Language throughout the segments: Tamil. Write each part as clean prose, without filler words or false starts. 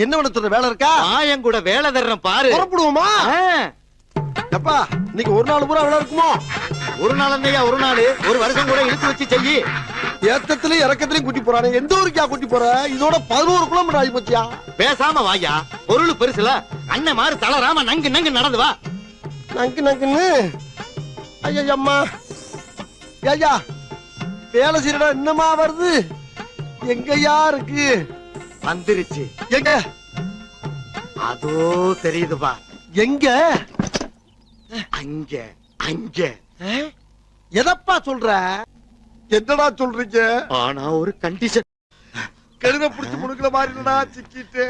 என்ன பண்ண சொல்ற வேலை இருக்கா? என் கூட வேலை தர்றேன் பாரு. புறப்படுவோமா? எப்பா இன்னைக்கு ஒரு நாள் பூரா வேலை இருக்குமோ? ஒரு நாள் இல்லையா, ஒரு நாள், ஒரு வருஷம் கூட இழுத்து வச்சு செய்யி. ஏத்தத்திலயும் இறக்கத்திலயும் கூட்டி போறானே, எந்த ஊருக்கா கூட்டி போற? இதோட 11 கிலோமீட்டர் ஆகி போச்சியா? பேசாம வாயா, பொருள் பெருசுல அண்ணன் மாதிரி தளராம நங்கு நங்கு நடந்து வா. நங்கு நங்குன்னு ஐயம்மா ஐயா, வேலை செய்யறா என்னமா வருது? எங்கயா இருக்கு? வந்துருச்சு. எங்க? அதோ தெரியுதுப்பா. எங்க? அங்க அங்க. எதப்பா சொல்ற? என்னடா சொல்றீங்க? ஆனா ஒரு கண்டிஷன். கழுத புடிச்சு முடுக்கல மாதிரிடா சிக்கிட்டு.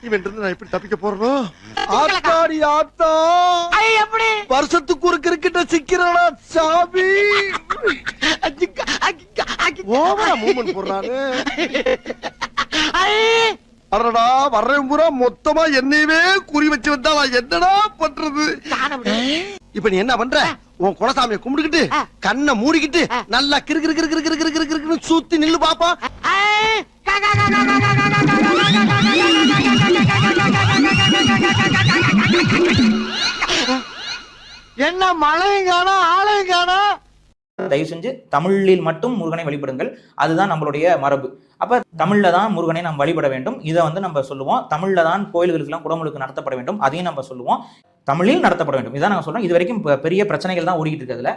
இவன் இருந்து நான் எப்படி தப்பிக்க போறனோ? ஆத்தாடி ஆத்தா, எப்படி வருஷத்துக்கு ஒரு கிரிக்கெட்ட சிக்கிறடா சாமி. ஓவரா மூவ்மெண்ட் போடுறானே. அடடா, வர்றேன் பூரா மொத்தமா என்னையவே குறி வச்சு வந்தா நான் என்னடா பண்றது? இப்ப நீ என்ன பண்ற? உன் குலசாமியை கும்பிட்டுக்கிட்டு கண்ணை மூடிக்கிட்டு நல்லா கிறு கிறு கிறு கிறு கிறு கிறு கிறு கிறுன்னு சுத்தி நில்லு பாப்பா. என்ன மழையும் காணோம், ஆளையும் காணோம். தயவு செஞ்சு தமிழில் மட்டும் முருகனை வழிபடுங்கள். அதுதான் நம்மளுடைய மரபு. அப்ப தமிழ்ல தான் முருகனை நாம் வழிபட வேண்டும். இதை நம்ம சொல்லுவோம். தமிழ்ல தான் கோயில்களுக்கெல்லாம் குடமுழுக்கு நடத்தப்பட வேண்டும். அதையும் நம்ம சொல்லுவோம். தமிழில் நடத்தப்பட வேண்டும். இதான் நாங்கள் சொல்றோம். இது வரைக்கும் பெரிய பிரச்சனைகள் தான் ஓடிக்கிட்டு இருக்கிறதுல.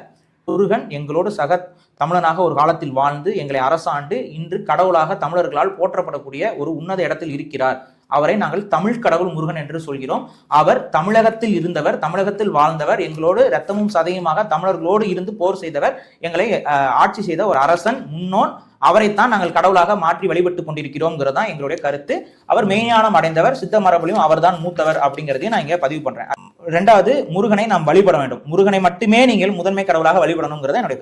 முருகன் எங்களோடு சக தமிழனாக ஒரு காலத்தில் வாழ்ந்து எங்களை அரசாண்டு இன்று கடவுளாக தமிழர்களால் போற்றப்படக்கூடிய ஒரு உன்னத இடத்தில் இருக்கிறார். அவரை நாங்கள் தமிழ் கடவுள் முருகன் என்று சொல்கிறோம். அவர் தமிழகத்தில் இருந்தவர், தமிழகத்தில் வாழ்ந்தவர், எங்களோடு இரத்தமும் சதையுமாக தமிழர்களோடு இருந்து போர் செய்தவர், எங்களை ஆட்சி செய்த ஒரு அரசன், முன்னோன். அவரைத்தான் நாங்கள் கடவுளாக மாற்றி வழிபட்டு கொண்டிருக்கிறோம்ங்கிறது தான் எங்களுடைய கருத்து. அவர் மெய்ஞானம் அடைந்தவர், சித்த மரபுலையும் அவர் தான் மூத்தவர் அப்படிங்கிறதையும் நான் இங்க பதிவு பண்றேன். ரெண்டாவது, முருகனை நாம் வழிபட வேண்டும். முருகனை மட்டுமே நீங்கள் முதன்மை கடவுளாக வழிபடணுங்கிறத என்னுடைய